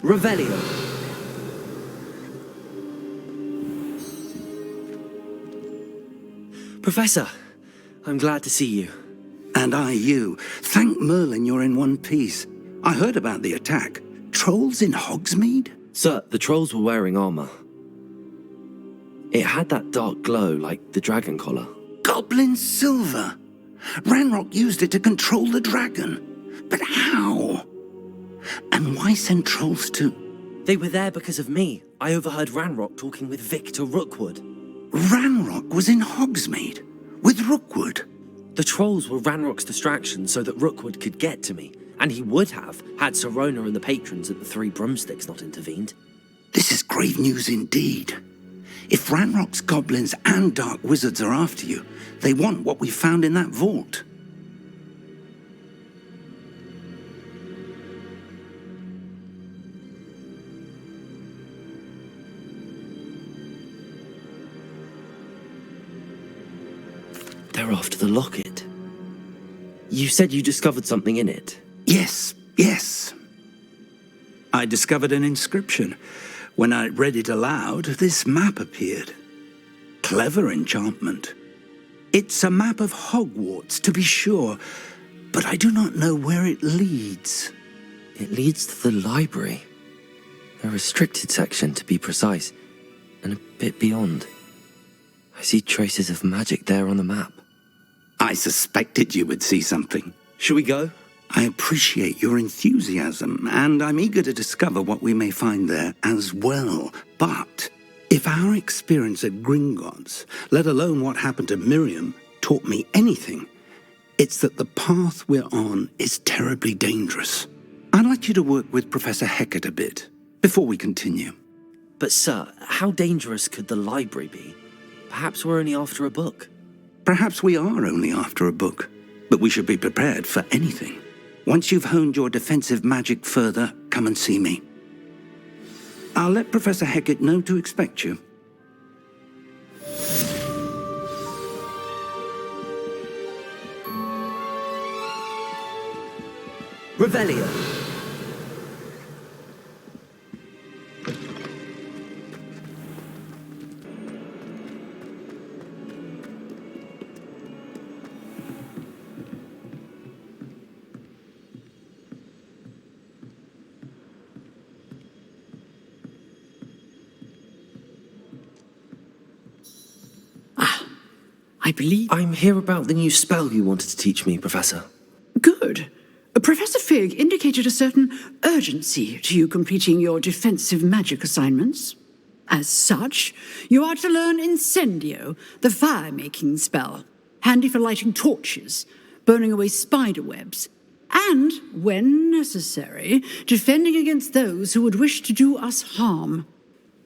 Revelio. Professor, I'm glad to see you. And I you. Thank Merlin you're in one piece. I heard about the attack. Trolls in Hogsmeade? Sir, the trolls were wearing armor. It had that dark glow like the dragon collar. Goblin silver. Ranrock used it to control the dragon. But how? And why send trolls to... They were there because of me. I overheard Ranrock talking with Victor Rookwood. Ranrock was in Hogsmeade? With Rookwood? The trolls were Ranrock's distraction so that Rookwood could get to me. And he would have, had Sirona and the patrons at the Three Broomsticks not intervened. This is grave news indeed. If Ranrock's goblins and dark wizards are after you, they want what we found in that vault. They're after the locket. You said you discovered something in it. Yes. I discovered an inscription. When I read it aloud, this map appeared. Clever enchantment. It's a map of Hogwarts, to be sure, but I do not know where it leads. It leads to the library. A restricted section, to be precise, and a bit beyond. I see traces of magic there on the map. I suspected you would see something. Shall we go? I appreciate your enthusiasm, and I'm eager to discover what we may find there as well. But if our experience at Gringotts, let alone what happened to Miriam, taught me anything, it's that the path we're on is terribly dangerous. I'd like you to work with Professor Hecat a bit before we continue. But sir, how dangerous could the library be? Perhaps we're only after a book. Perhaps we are only after a book, but we should be prepared for anything. Once you've honed your defensive magic further, come and see me. I'll let Professor Hecat know to expect you. Revelio. I believe... I'm here about the new spell you wanted to teach me, Professor. Good. Professor Fig indicated a certain urgency to you completing your defensive magic assignments. As such, you are to learn Incendio, the fire-making spell, handy for lighting torches, burning away spider webs, and, when necessary, defending against those who would wish to do us harm.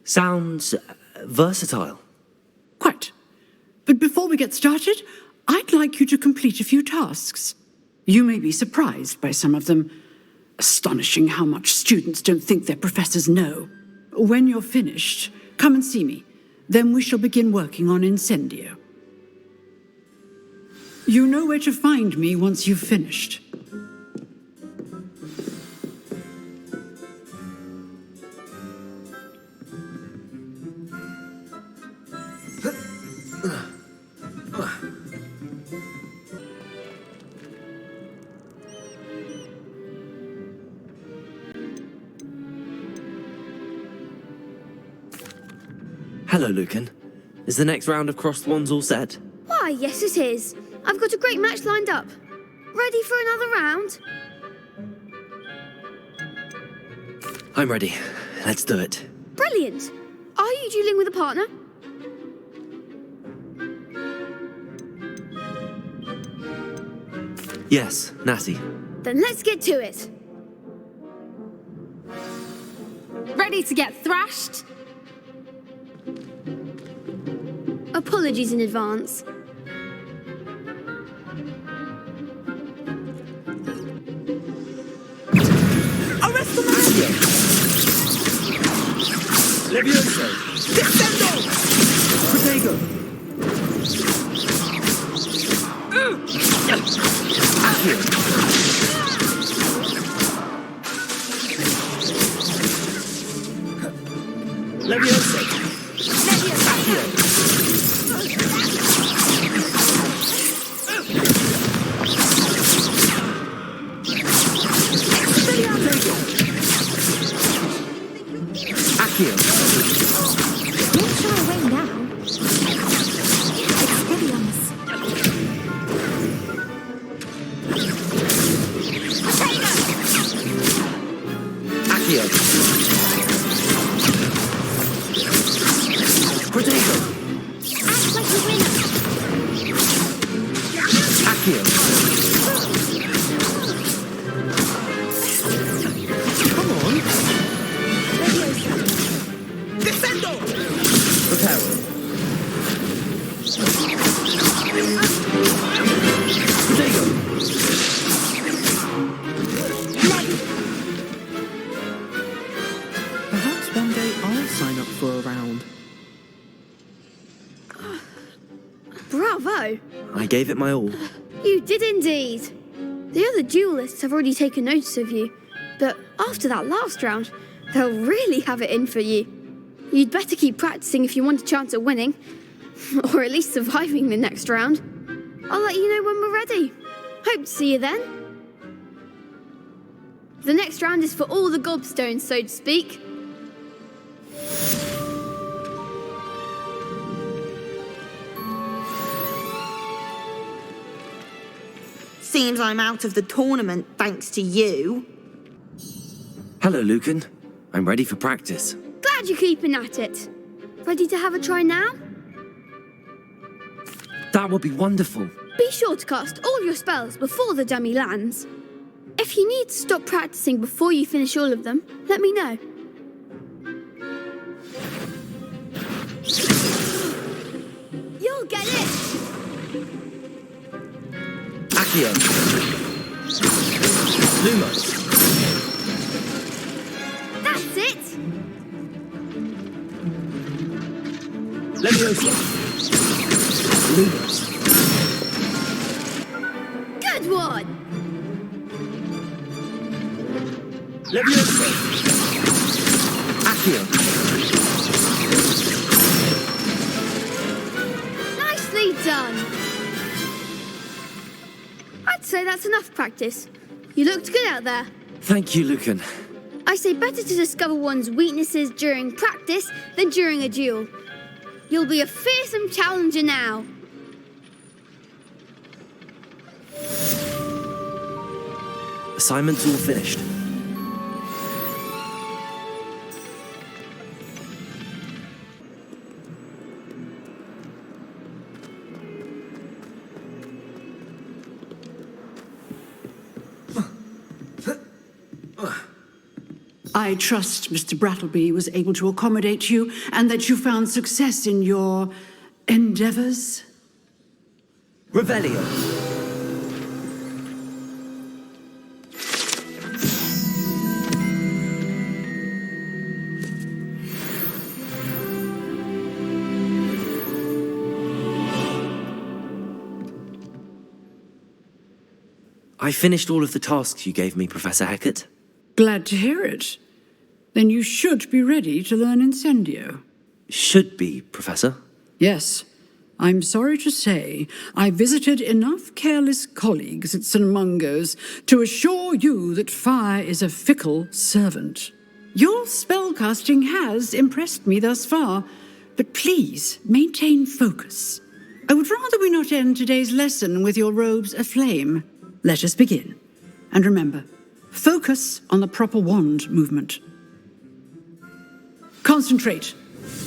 Sounds versatile. Quite. But before we get started, I'd like you to complete a few tasks. You may be surprised by some of them. Astonishing how much students don't think their professors know. When you're finished, come and see me. Then we shall begin working on Incendio. You know where to find me once you've finished. Hello, Lucan. Is the next round of crossed wands all set? Why, yes it is. I've got a great match lined up. Ready for another round? I'm ready. Let's do it. Brilliant. Are you dueling with a partner? Yes, Natty. Then let's get to it. Ready to get thrashed? Apologies in advance. Arrest the man! Levioso! Descendo! Protego! Accio! Accio. Come on. Descendo! Reparo. Protego. Perhaps one day I'll sign up for a round. Bravo! I gave it my all. You did indeed. The other duelists have already taken notice of you, but after that last round, they'll really have it in for you. You'd better keep practicing if you want a chance at winning, or at least surviving the next round. I'll let you know when we're ready. Hope to see you then. The next round is for all the gobstones, so to speak. Seems I'm out of the tournament thanks to you. Hello, Lucan. I'm ready for practice. Glad you're keeping at it. Ready to have a try now? That would be wonderful. Be sure to cast all your spells before the dummy lands. If you need to stop practicing before you finish all of them, let me know. You'll get it! Accio. Lumos. That's it! Leviosa. Lumos. Good one! Leviosa. Accio. Nicely done! I'd say that's enough practice. You looked good out there. Thank you, Lucan. I say better to discover one's weaknesses during practice than during a duel. You'll be a fearsome challenger now. Assignments all finished. I trust Mr. Brattleby was able to accommodate you and that you found success in your endeavors. Revelio. I finished all of the tasks you gave me, Professor Hecat. Glad to hear it. Then you should be ready to learn Incendio. Should be, Professor. Yes. I'm sorry to say I visited enough careless colleagues at St. Mungo's to assure you that fire is a fickle servant. Your spellcasting has impressed me thus far, but please maintain focus. I would rather we not end today's lesson with your robes aflame. Let us begin. And remember, focus on the proper wand movement. Concentrate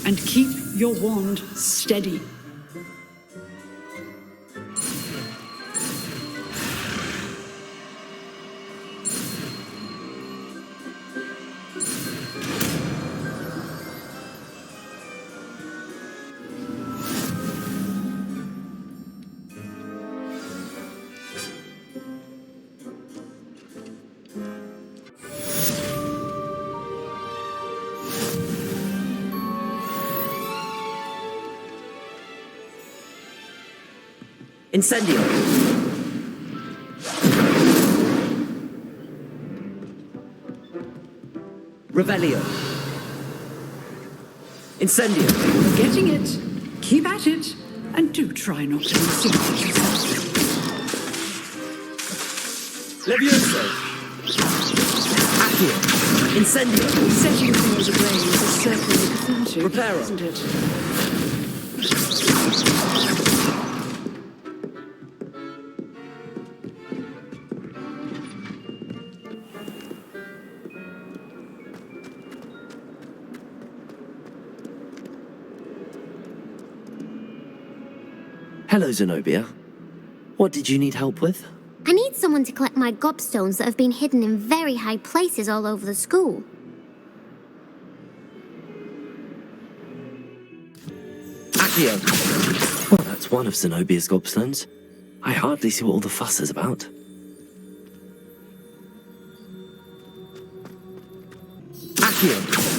and keep your wand steady. Incendio. Revelio. Incendio. Getting it. Keep at it. And do try not to insinuate yourself. Levioso. Accio. Incendio. Setting things ablaze is certainly cathartic, Reparo. isn't it? Hello, Zenobia. What did you need help with? I need someone to collect my gobstones that have been hidden in very high places all over the school. Accio! Well, that's one of Zenobia's gobstones. I hardly see what all the fuss is about. Accio!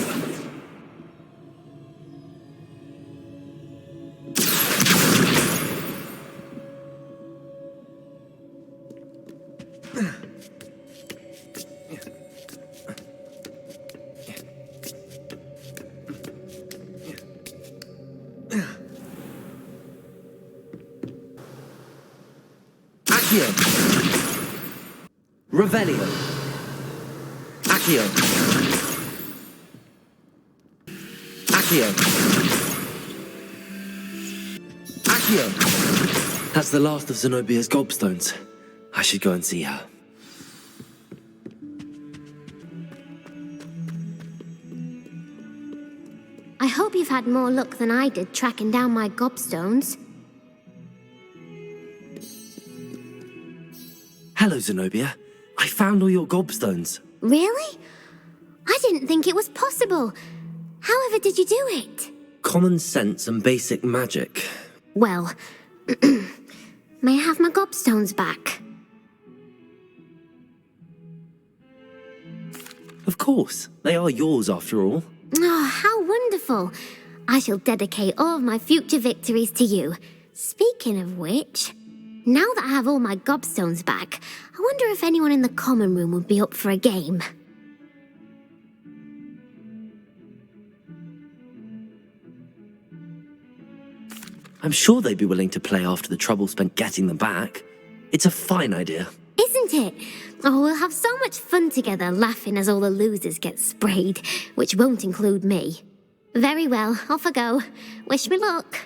Accio! Revelio! Accio! Accio! Accio! That's the last of Zenobia's gobstones. I should go and see her. I hope you've had more luck than I did tracking down my gobstones. Hello, Zenobia. I found all your gobstones. Really? I didn't think it was possible. However did you do it? Common sense and basic magic. Well, may I have my gobstones back? Of course. They are yours after all. Oh, how wonderful. I shall dedicate all of my future victories to you. Speaking of which, now that I have all my gobstones back, I wonder if anyone in the common room would be up for a game. I'm sure they'd be willing to play after the trouble spent getting them back. It's a fine idea. Isn't it? Oh, we'll have so much fun together laughing as all the losers get sprayed, which won't include me. Very well, off I go. Wish me luck.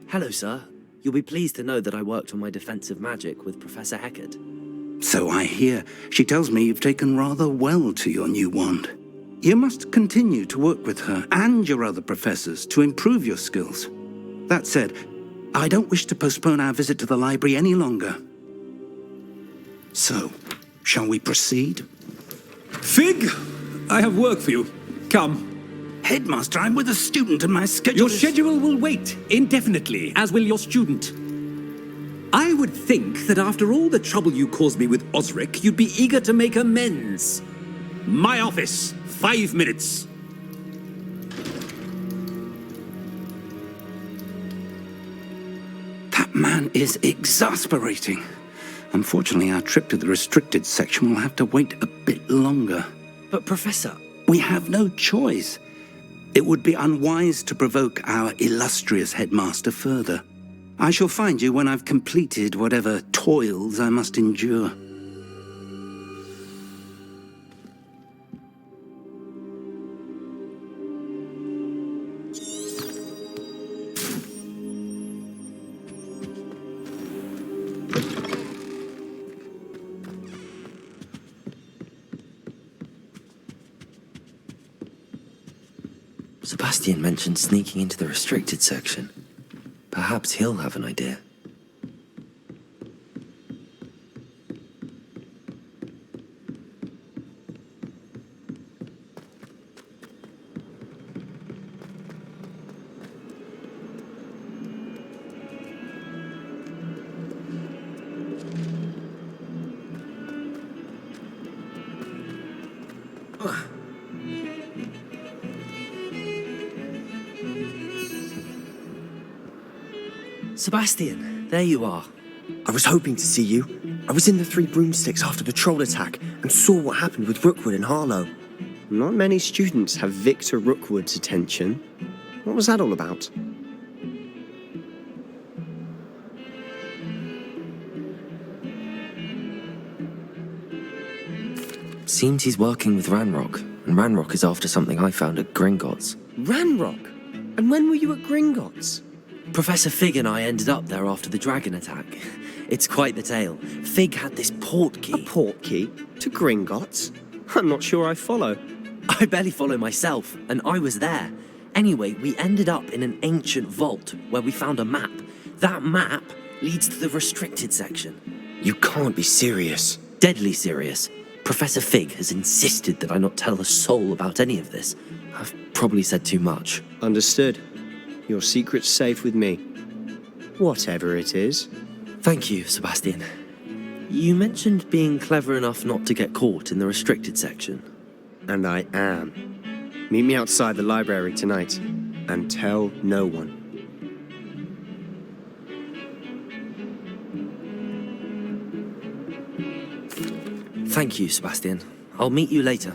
Hello, sir. You'll be pleased to know that I worked on my defensive magic with Professor Heckard. So I hear. She tells me you've taken rather well to your new wand. You must continue to work with her and your other professors to improve your skills. That said, I don't wish to postpone our visit to the library any longer. So, shall we proceed? Fig, I have work for you. Come. Headmaster, I'm with a student and my schedule Your is... schedule will wait indefinitely, as will your student. I would think that after all the trouble you caused me with Osric, you'd be eager to make amends. My office, 5 minutes. That man is exasperating. Unfortunately, our trip to the restricted section will have to wait a bit longer. But, Professor... We have no choice. It would be unwise to provoke our illustrious headmaster further. I shall find you when I've completed whatever toils I must endure. Sebastian mentioned sneaking into the restricted section. Perhaps he'll have an idea. Sebastian, there you are. I was hoping to see you. I was in the Three Broomsticks after the troll attack and saw what happened with Rookwood and Harlow. Not many students have Victor Rookwood's attention. What was that all about? Seems he's working with Ranrock, and Ranrock is after something I found at Gringotts. Ranrock? And when were you at Gringotts? Professor Fig and I ended up there after the dragon attack. It's quite the tale. Fig had this port key. A port key? To Gringotts? I'm not sure I follow. I barely follow myself, and I was there. Anyway, we ended up in an ancient vault where we found a map. That map leads to the restricted section. You can't be serious. Deadly serious. Professor Fig has insisted that I not tell a soul about any of this. I've probably said too much. Understood. Your secret's safe with me. Whatever it is. Thank you, Sebastian. You mentioned being clever enough not to get caught in the restricted section. And I am. Meet me outside the library tonight, and tell no one. Thank you, Sebastian. I'll meet you later.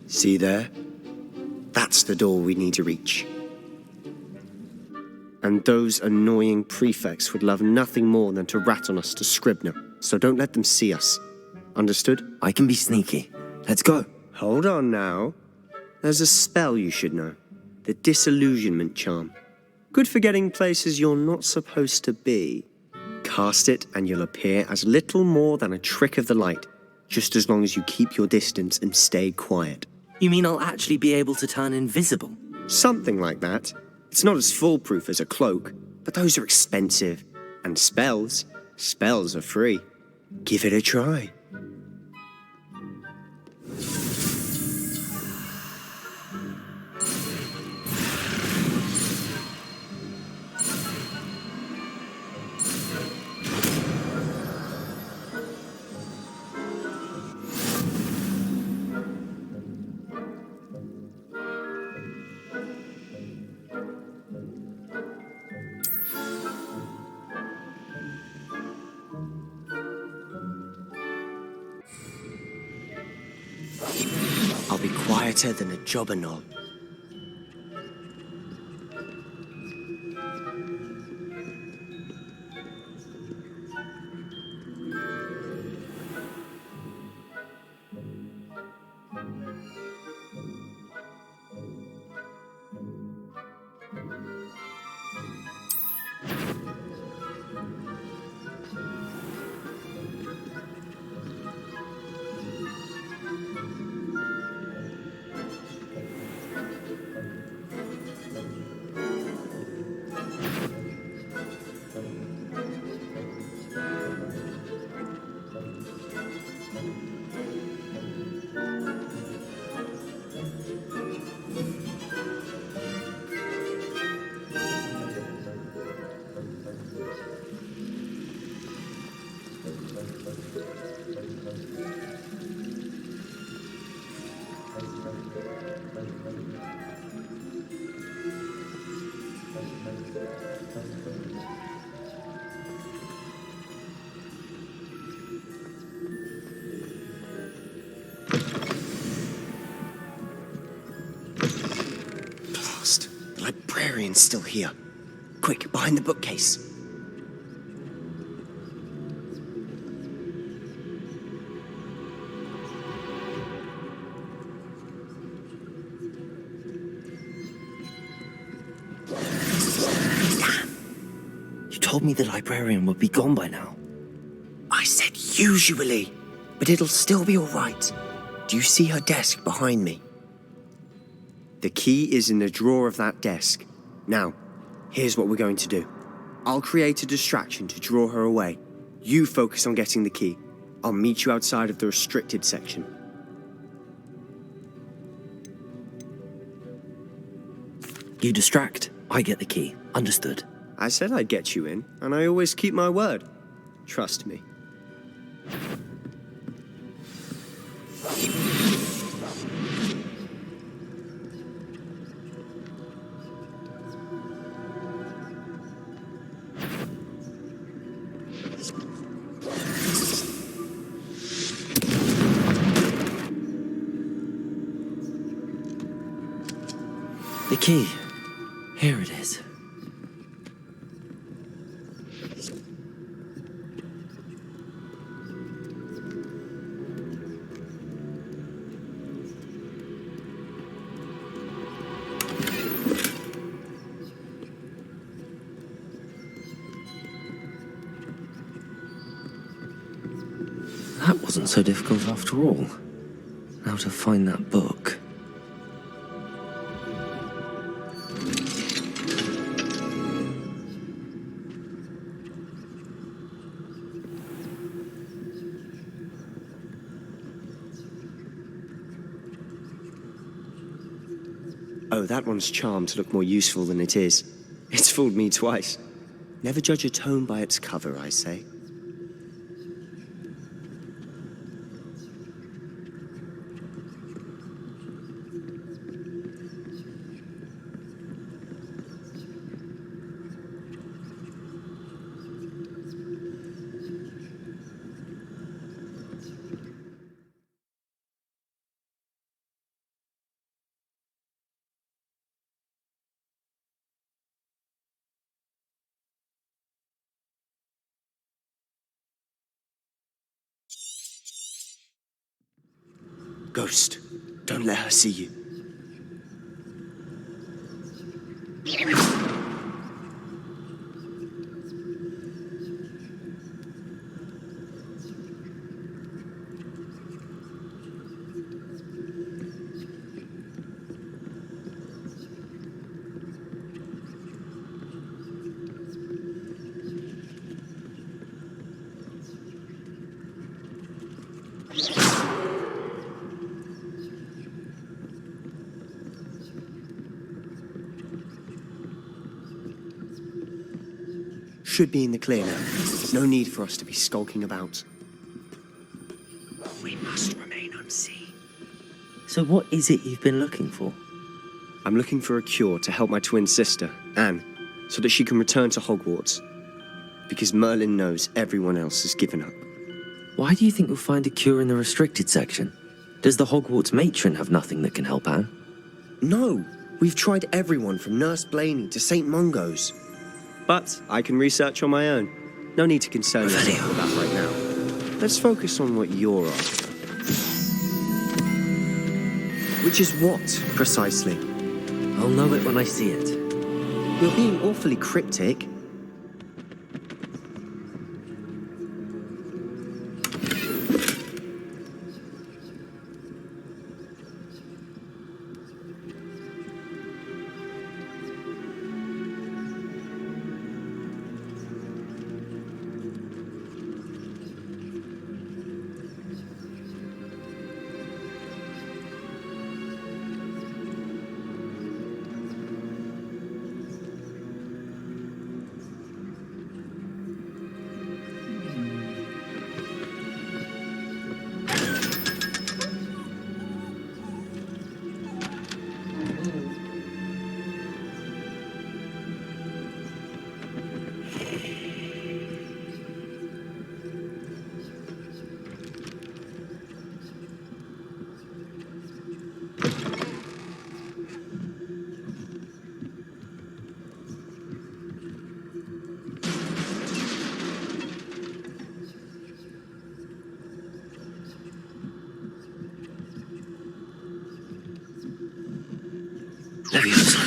See there? That's the door we need to reach. And those annoying prefects would love nothing more than to rat on us to Scribner, so don't let them see us. Understood? I can be sneaky. Let's go. Hold on now. There's a spell you should know. The Disillusionment Charm. Good for getting places you're not supposed to be. Cast it and you'll appear as little more than a trick of the light, just as long as you keep your distance and stay quiet. You mean I'll actually be able to turn invisible? Something like that. It's not as foolproof as a cloak, but those are expensive. And spells are free. Give it a try. I'll be quieter than a jobberknoll. The librarian's still here. Quick, behind the bookcase. Damn. You told me the librarian would be gone by now. I said usually, but it'll still be all right. Do you see her desk behind me? The key is in the drawer of that desk. Now, here's what we're going to do. I'll create a distraction to draw her away. You focus on getting the key. I'll meet you outside of the restricted section. You distract, I get the key. Understood. I said I'd get you in, and I always keep my word. Trust me. The key. Here it is. That wasn't so difficult after all. Now to find that book. Oh, that one's charmed to look more useful than it is. It's fooled me twice. Never judge a tome by its cover, I say. Ghost, don't let her see you. Should be in the clear now. No need for us to be skulking about. We must remain unseen. So what is it you've been looking for? I'm looking for a cure to help my twin sister, Anne, so that she can return to Hogwarts. Because Merlin knows everyone else has given up. Why do you think you'll find a cure in the restricted section? Does the Hogwarts matron have nothing that can help Anne? No, we've tried everyone from Nurse Blaney to St. Mungo's. But I can research on my own. No need to concern yourself with that right now. Let's focus on what you're after. Which is what, precisely? I'll know it when I see it. You're being awfully cryptic. Leviosa.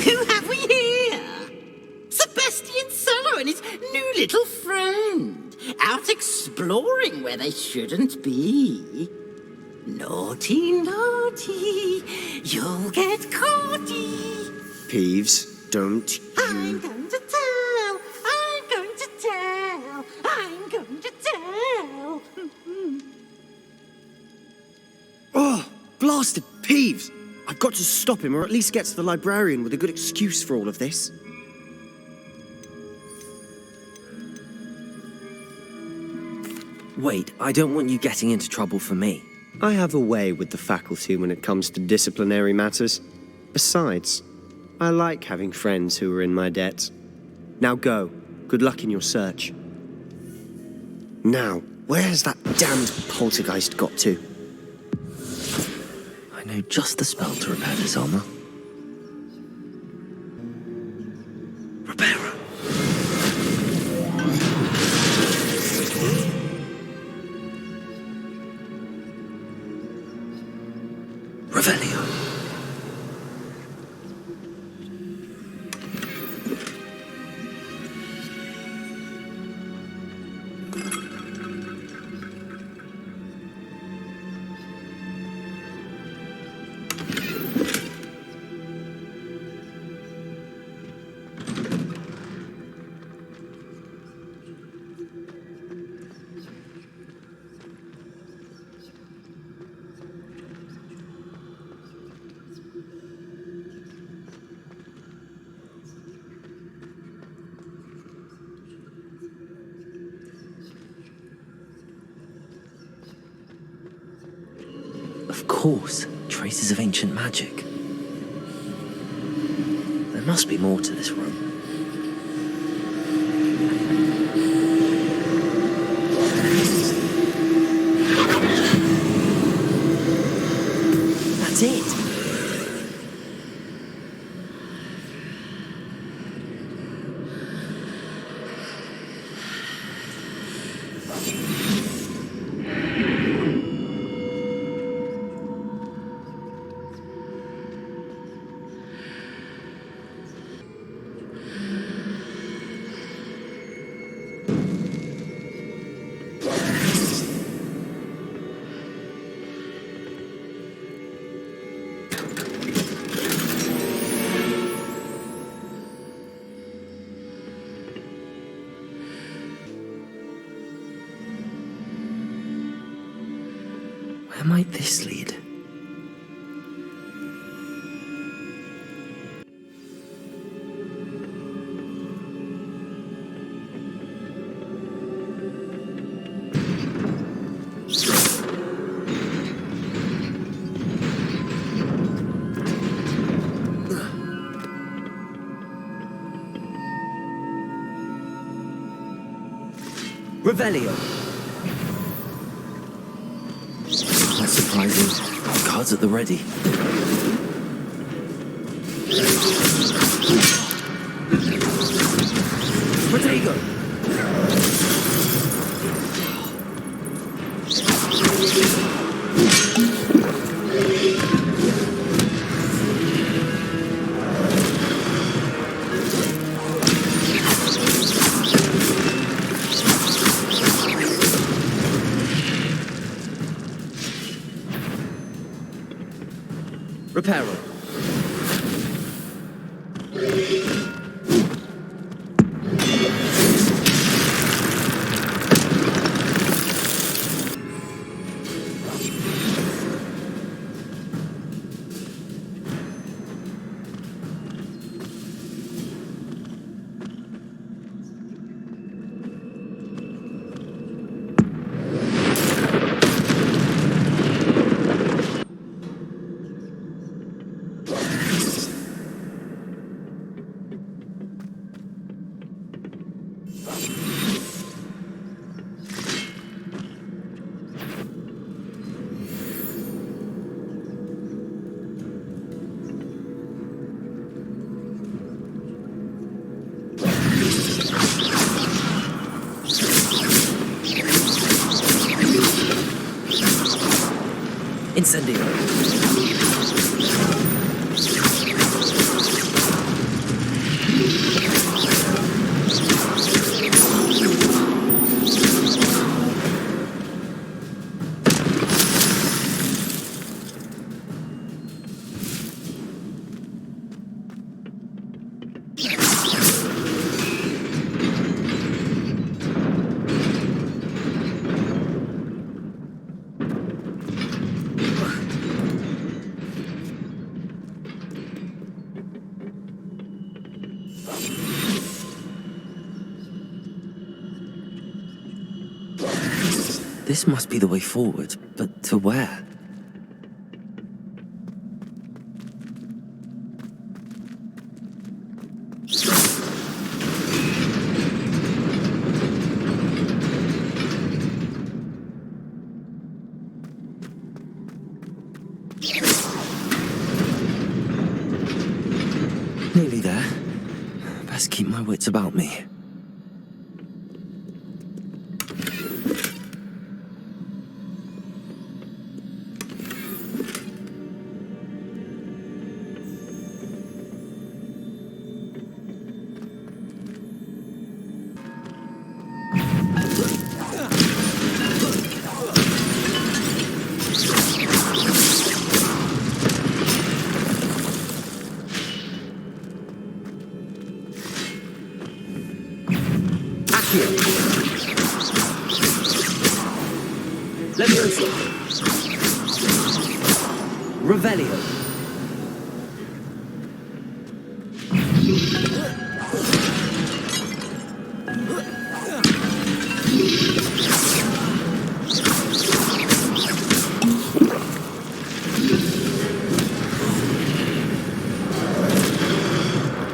Who have we here? Sebastian Solo and his new little friend, out exploring where they shouldn't be. Naughty, naughty, you'll get caughty. Peeves, don't I'm you... going to tell, I'm going to tell, I'm going to tell. Oh, blasted Peeves! I've got to stop him, or at least get to the librarian with a good excuse for all of this. Wait, I don't want you getting into trouble for me. I have a way with the faculty when it comes to disciplinary matters. Besides, I like having friends who are in my debt. Now go. Good luck in your search. Now, where has that damned poltergeist got to? I know just the spell to repair this armor. Repairer. Revelio. Of course, traces of ancient magic. There must be more to this room. That's it! Where might this lead? Revelio. That's surprising. Cards at the ready. Protego. Reparo. Incendio. This must be the way forward, but to where? Nearly there. Best keep my wits about me. Leviosa. Revelio.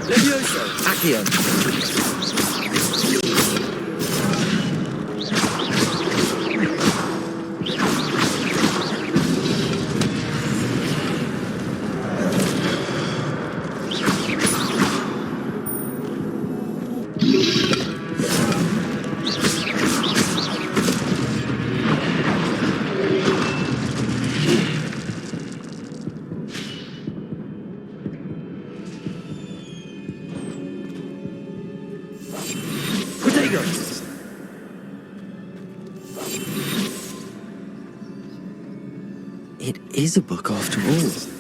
Leviosa. Accio. It is a book after all.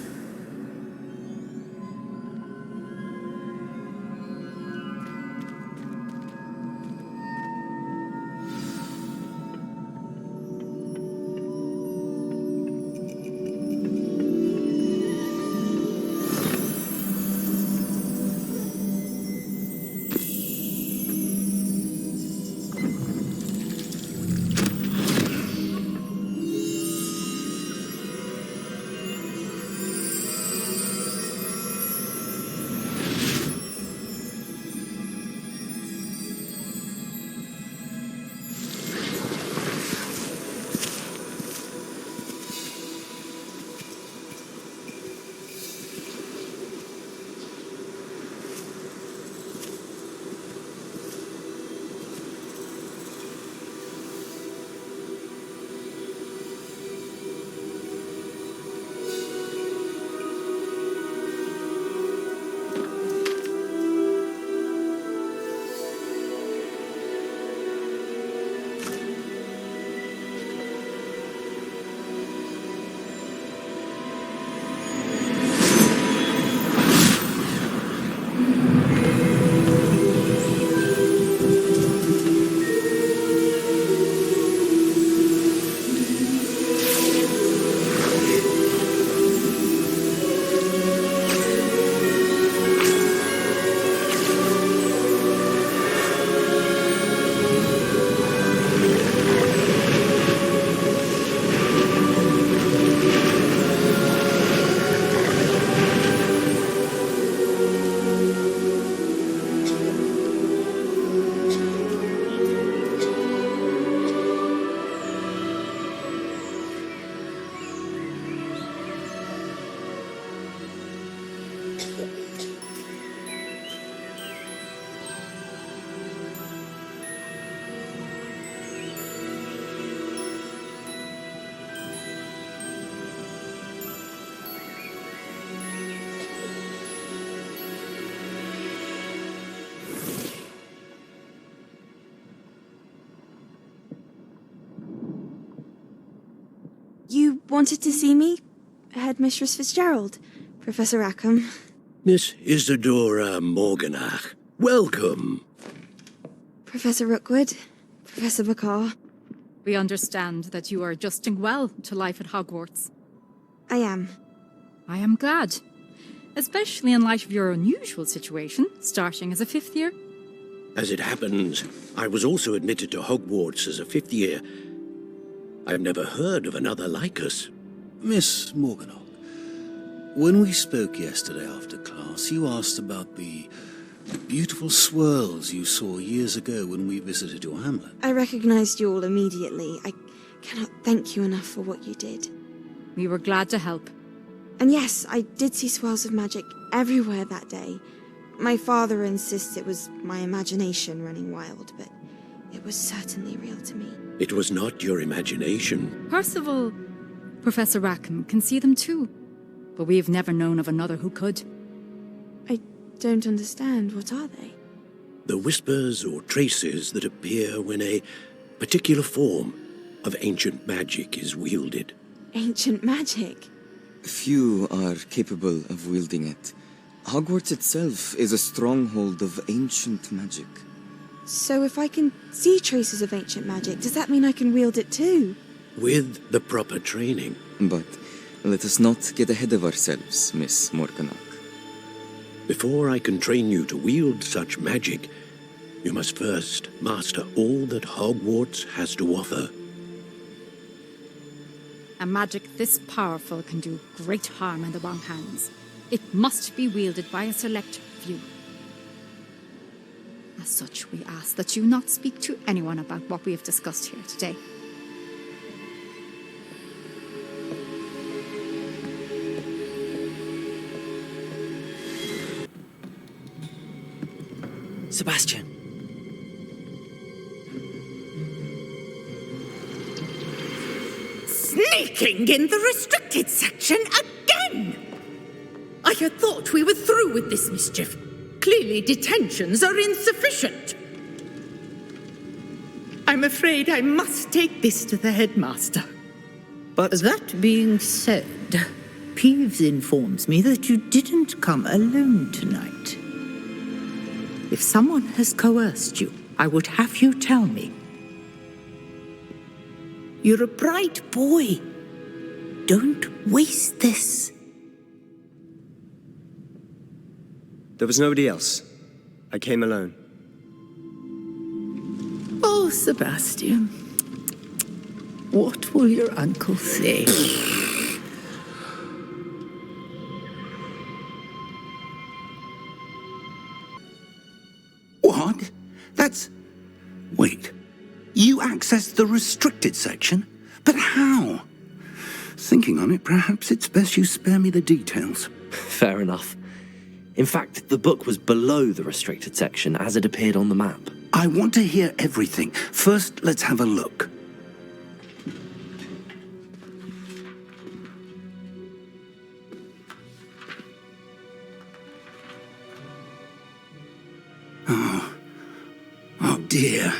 You wanted to see me? Headmistress Fitzgerald, Professor Rackham. Miss Isadora Morganach, welcome. Professor Rookwood, Professor Bakar. We understand that you are adjusting well to life at Hogwarts. I am. I am glad. Especially in light of your unusual situation, starting as a fifth year. As it happens, I was also admitted to Hogwarts as a fifth year. I've never heard of another like us. Miss Morganock, when we spoke yesterday after class, you asked about the beautiful swirls you saw years ago when we visited your hamlet. I recognized you all immediately. I cannot thank you enough for what you did. We were glad to help. And yes, I did see swirls of magic everywhere that day. My father insists it was my imagination running wild, but it was certainly real to me. It was not your imagination. Percival, Professor Rackham can see them too, but we have never known of another who could. I don't understand. What are they? The whispers or traces that appear when a particular form of ancient magic is wielded. Ancient magic? Few are capable of wielding it. Hogwarts itself is a stronghold of ancient magic. So if I can see traces of ancient magic, does that mean I can wield it too? With the proper training. But let us not get ahead of ourselves, Miss Morganock. Before I can train you to wield such magic, you must first master all that Hogwarts has to offer. A magic this powerful can do great harm in the wrong hands. It must be wielded by a select few. As such, we ask that you not speak to anyone about what we have discussed here today. Sebastian. Sneaking in the restricted section again! I had thought we were through with this mischief. Clearly detentions are insufficient. I'm afraid I must take this to the headmaster. But that being said, Peeves informs me that you didn't come alone tonight. If someone has coerced you, I would have you tell me. You're a bright boy. Don't waste this. There was nobody else. I came alone. Oh, Sebastian. What will your uncle say? What? That's... Wait. You accessed the restricted section? But how? Thinking on it, perhaps it's best you spare me the details. Fair enough. In fact, the book was below the restricted section as it appeared on the map. I want to hear everything. First, let's have a look. Oh dear.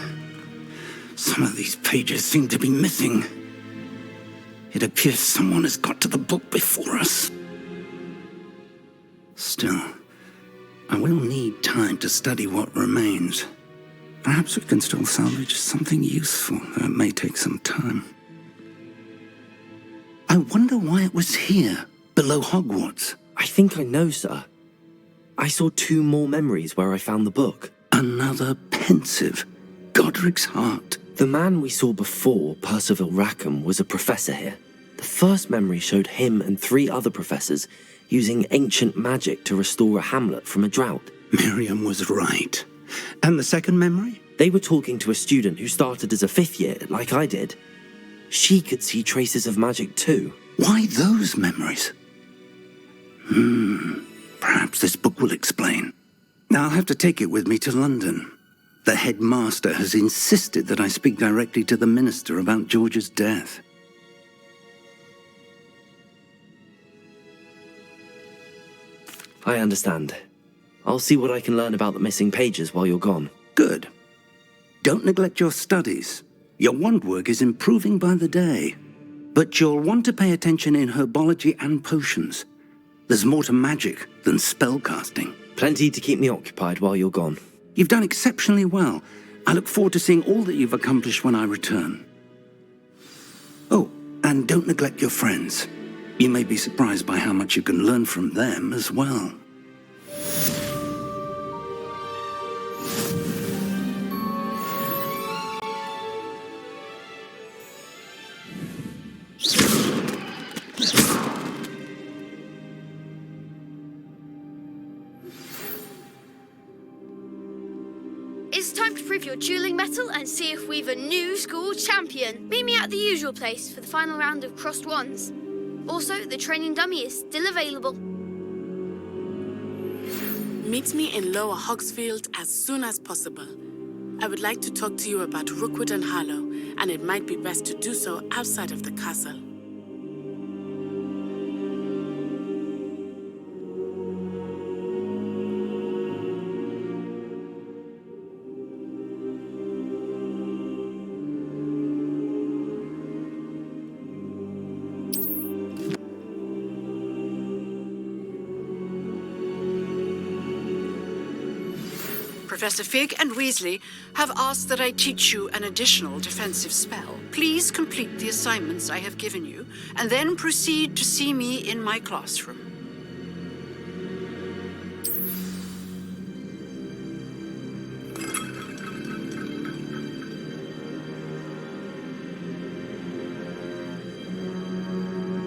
Some of these pages seem to be missing. It appears someone has got to the book before us. Still, I will need time to study what remains. Perhaps we can still salvage something useful, though it may take some time. I wonder why it was here, below Hogwarts. I think I know, sir. I saw 2 more memories where I found the book. Another pensive. Godric's heart. The man we saw before, Percival Rackham, was a professor here. The first memory showed him and 3 other professors using ancient magic to restore a hamlet from a drought. Miriam was right. And the second memory? They were talking to a student who started as a 5th year, like I did. She could see traces of magic too. Why those memories? Perhaps this book will explain. Now I'll have to take it with me to London. The headmaster has insisted that I speak directly to the minister about George's death. I understand. I'll see what I can learn about the missing pages while you're gone. Good. Don't neglect your studies. Your wand work is improving by the day. But you'll want to pay attention in herbology and potions. There's more to magic than spellcasting. Plenty to keep me occupied while you're gone. You've done exceptionally well. I look forward to seeing all that you've accomplished when I return. Oh, and don't neglect your friends. You may be surprised by how much you can learn from them as well. prove your dueling mettle and see if we've a new school champion. Meet me at the usual place for the final round of crossed wands. Also, the training dummy is still available. Meet me in Lower Hogsfield as soon as possible. I would like to talk to you about Rookwood and Harlow, and it might be best to do so outside of the castle. Professor Fig and Weasley have asked that I teach you an additional defensive spell. Please complete the assignments I have given you, and then proceed to see me in my classroom.